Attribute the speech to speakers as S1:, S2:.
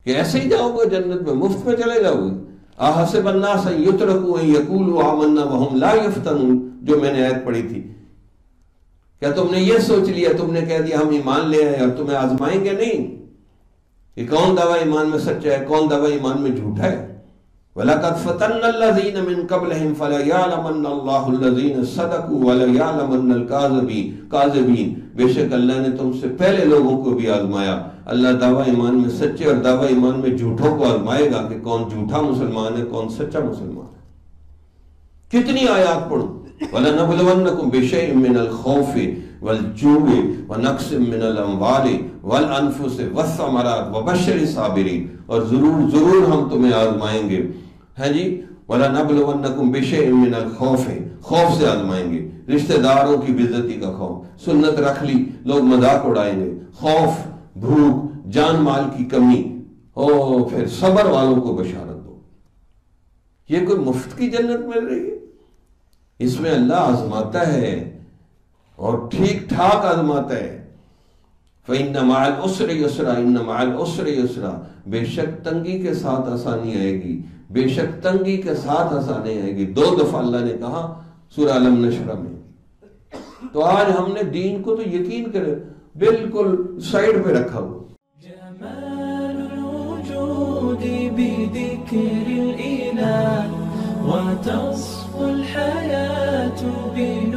S1: کہ ایسے ہی جاؤ گے جنت میں، مفت میں چلے جاؤ گے؟ احسب الناس ان یترکوا ان یقولوا آمنا وهم لا یفتنون، جو میں نے آیت پڑھی تھی. کیا تم نے یہ سوچ لیا، تم نے کہہ دیا ہم ایمان لے آئے اور تمہیں آزمائیں گے نہیں؟ کہ کون دعویٰ ایمان میں سچا ہے، کون دعویٰ ایمان میں جھوٹا ہے. وَلَقَدْ فَتَنَّ الَّذِينَ مِن قَبْلِهِمْ فَلَيَعْلَمَنَّ اللَّهُ الَّذِينَ صَدَقُوا وَلَيَعْلَمَنَّ الْكَاذِبِينَ. بے شک اللہ نے تم سے پہلے لوگوں کو بھی آزمایا. اللہ دعویٰ ایمان میں سچے اور دعویٰ ایمان میں جھوٹوں کو آزمائے گا کہ کون جھوٹا مسلمان ہے، کون سچا مسلمان ہے. کتنی آیات پڑھو. وَلَنَبْلُوَنَّكُمْ بِشَيْءٍ مِّنَ الْخَوْفِ وَالْجُوعِ وَنَقْصٍ مِّنَ الْأَمْوَالِ وَالْأَنفُسِ وَالثَّمَرَاتِ وَبَشِّرِ الصَّابِرِينَ. اور ضرور ہم تمہیں آزمائیں گے. ہاں جی، وَلَنَبْلُوَنَّكُمْ بِشَيْءٍ مِّنَ الْخَوْفِ، خوف سے آزمائیں گے. رشتہ داروں کی بے عزتی کا خوف، سنت رکھ لی لوگ مذاق اڑائیں گے، خوف، بھوک، جان مال کی کمی، پھر صبر والوں کو بشارت دو. یہ کوئی مفت کی جنت مل رہی ہے؟ اس میں اللہ آزماتا ہے اور ٹھیک ٹھاک آزماتا ہے. فَإِنَّ مَعَ الْعُسْرِ يُسْرًا إِنَّ مَعَ الْعُسْرِ يُسْرًا. بے شک تنگی کے ساتھ آسانی آئے گی، بے شک تنگی کے ساتھ آسانی آئے گی. 2 دفعہ اللہ نے کہا سورہ علم نشرہ میں. تو آج ہم نے دین کو تو یقین کرے بالکل سائیڈ پہ رکھا ہوا.
S2: جمال الوجود بذكر الإله وتصفو الحياة بنور